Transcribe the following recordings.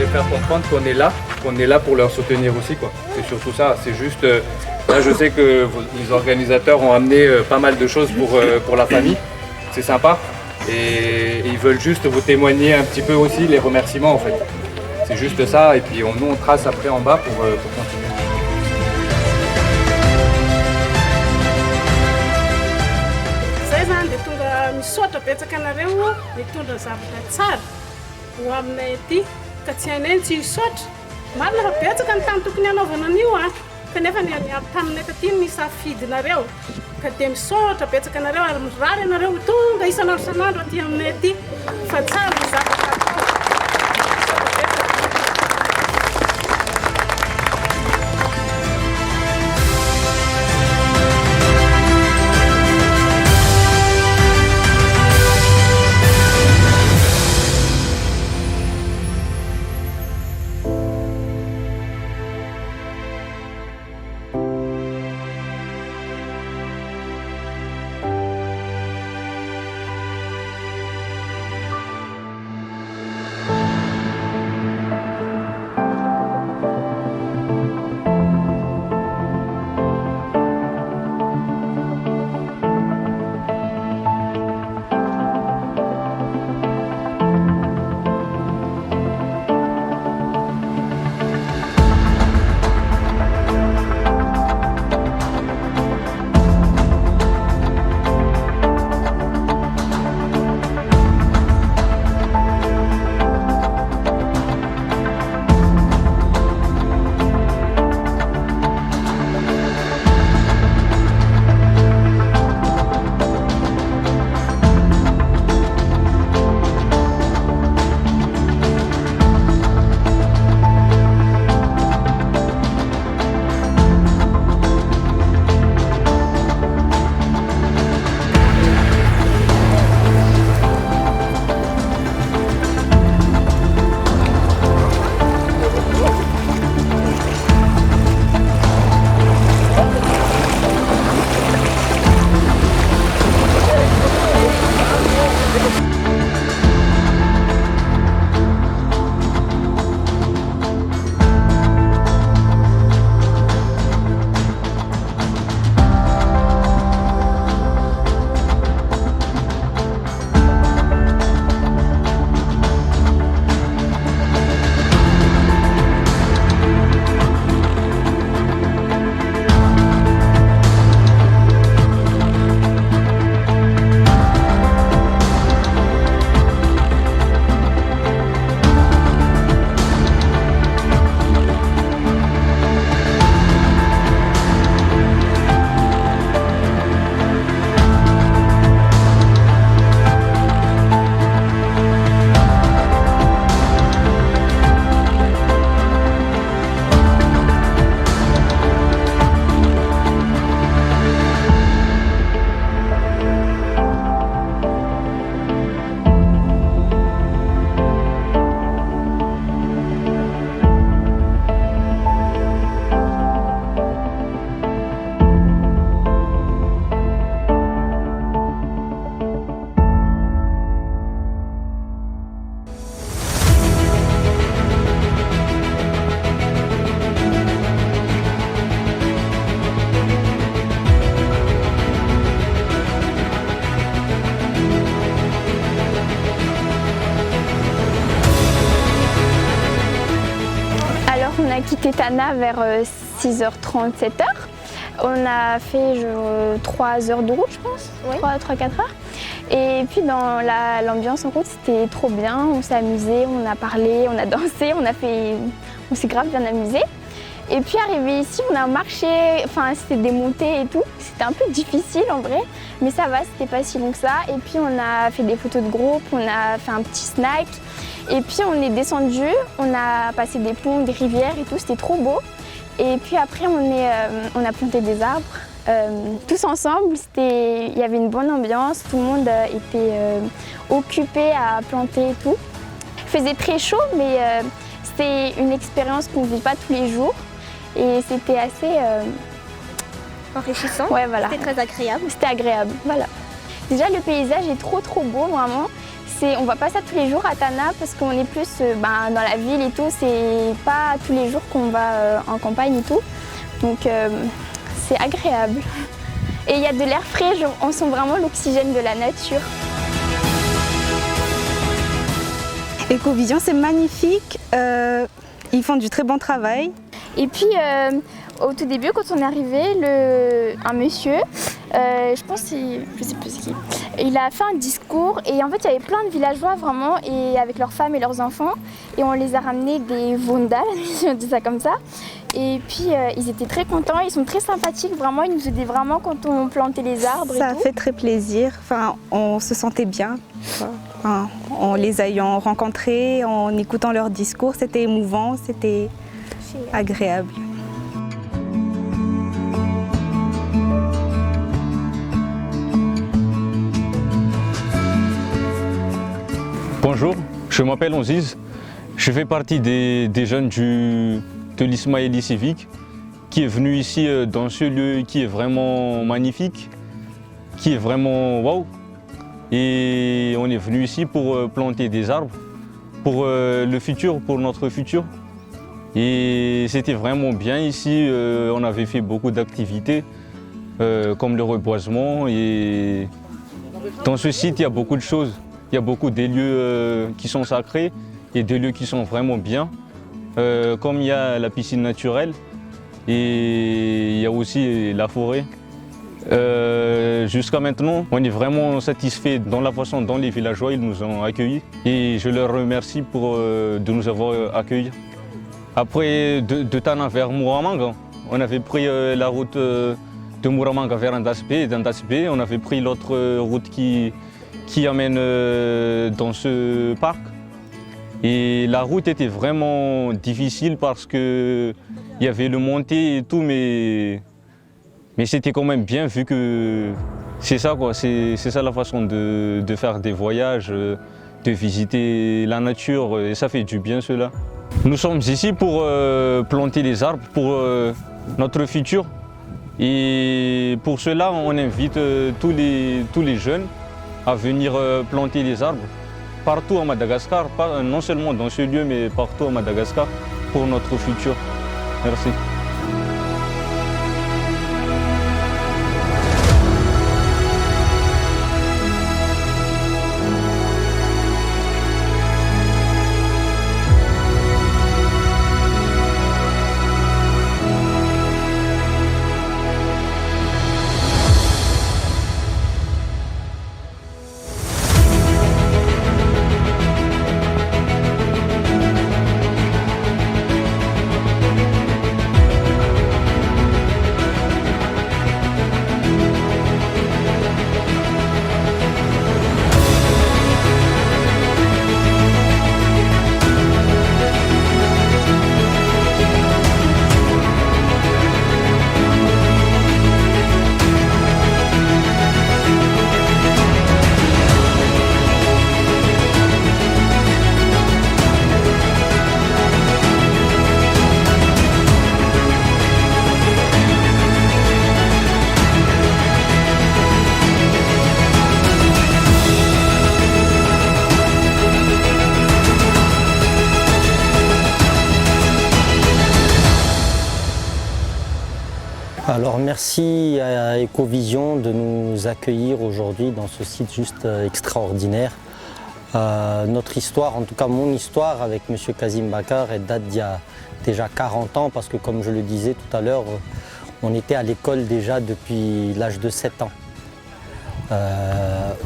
les faire comprendre qu'on est là pour leur soutenir aussi, quoi. C'est surtout ça, c'est juste, là je sais que les organisateurs ont amené pas mal de choses pour la famille, c'est sympa, et ils veulent juste vous témoigner un petit peu aussi les remerciements en fait. C'est juste ça, et puis nous on trace après en bas pour continuer. Misaotra betsaka anareo mitondra zavatra tsara ho aminay aty ka tsy hainay tsy hisaotra. Marina fa betsaka ny tany tokony hanaovana an'io kanefa ny avy taminay taty nisafidinareo ka dia misaotra betsaka anareo ary mirary anareo tonga isan'andro aty aminay aty fa tsara ny zavatra atao. On a quitté Tana vers 6h30, 7h. On a fait 3 heures de route, je pense, oui. 3-4 heures. Et puis dans l'ambiance en route, c'était trop bien. On s'est amusé, on a parlé, on a dansé, on s'est grave bien amusé. Et puis arrivé ici, on a marché, enfin c'était des montées et tout. C'était un peu difficile en vrai, mais ça va, c'était pas si long que ça. Et puis on a fait des photos de groupe, on a fait un petit snack. Et puis on est descendu, on a passé des ponts, des rivières et tout, c'était trop beau. Et puis après on a planté des arbres, tous ensemble, il y avait une bonne ambiance, tout le monde était occupé à planter et tout. Il faisait très chaud, mais c'était une expérience qu'on ne vit pas tous les jours. Et c'était assez enrichissant, ouais, voilà. C'était très agréable. C'était agréable, voilà. Déjà le paysage est trop beau, vraiment. on voit pas ça tous les jours à Tana parce qu'on est plus dans la ville et tout. C'est pas tous les jours qu'on va en campagne et tout. Donc c'est agréable. Et il y a de l'air frais, on sent vraiment l'oxygène de la nature. Ecovision, c'est magnifique. Ils font du très bon travail. Et puis, au tout début, quand on est arrivé, un monsieur, je pense, je sais plus qui, il a fait un discours et en fait, il y avait plein de villageois vraiment, et avec leurs femmes et leurs enfants, et on les a ramenés des Vondas, si on dit ça comme ça. Et puis, ils étaient très contents, ils sont très sympathiques, vraiment, ils nous aidaient vraiment quand on plantait les arbres. Ça a fait très plaisir, enfin, on se sentait bien. Enfin, en les ayant rencontrés, en écoutant leurs discours, c'était émouvant, c'était agréable. Bonjour, je m'appelle Onziz. Je fais partie des jeunes de l'Ismaïli Civique qui est venu ici dans ce lieu qui est vraiment magnifique, qui est vraiment waouh. Et on est venu ici pour planter des arbres, pour le futur, pour notre futur. Et c'était vraiment bien ici, on avait fait beaucoup d'activités comme le reboisement. Et dans ce site, il y a beaucoup de choses. Il y a beaucoup des lieux qui sont sacrés et des lieux qui sont vraiment bien. Comme il y a la piscine naturelle et il y a aussi la forêt. Jusqu'à maintenant, on est vraiment satisfait dans la façon dont les villageois ils nous ont accueillis et je leur remercie de nous avoir accueillis. Après, de Tana vers Mouramanga, on avait pris la route de Mouramanga vers Andaspé et d'Andaspé, on avait pris l'autre route qui amène dans ce parc. Et la route était vraiment difficile parce qu'il y avait le montée et tout, mais c'était quand même bien vu que c'est ça, quoi. C'est ça la façon de faire des voyages, de visiter la nature, et ça fait du bien cela. Nous sommes ici pour planter les arbres pour notre futur. Et pour cela, on invite tous les jeunes à venir planter des arbres partout à Madagascar, non seulement dans ce lieu, mais partout à Madagascar pour notre futur. Merci. Alors merci à Ecovision de nous accueillir aujourd'hui dans ce site juste extraordinaire. Notre histoire, en tout cas mon histoire avec M. Kazim Bakar, elle date d'il y a déjà 40 ans parce que comme je le disais tout à l'heure, on était à l'école déjà depuis l'âge de 7 ans.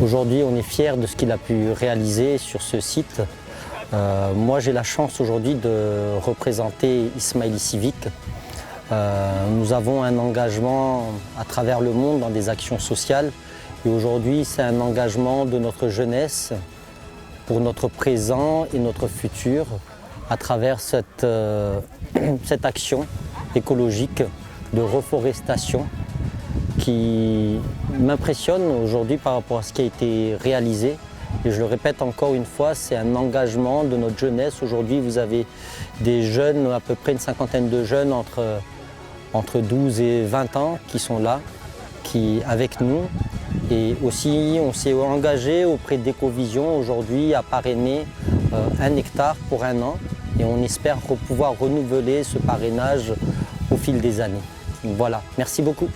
Aujourd'hui on est fiers de ce qu'il a pu réaliser sur ce site. Moi j'ai la chance aujourd'hui de représenter Ismaïli Civique. Nous avons un engagement à travers le monde dans des actions sociales et aujourd'hui c'est un engagement de notre jeunesse pour notre présent et notre futur à travers cette action écologique de reforestation qui m'impressionne aujourd'hui par rapport à ce qui a été réalisé. Et je le répète encore une fois, c'est un engagement de notre jeunesse. Aujourd'hui vous avez des jeunes, à peu près une cinquantaine de jeunes entre 12 et 20 ans qui sont là, qui avec nous, Et aussi, on s'est engagé auprès d'Ecovision aujourd'hui à parrainer 1 hectare pour 1 an. Et on espère pouvoir renouveler ce parrainage au fil des années. Voilà, merci beaucoup.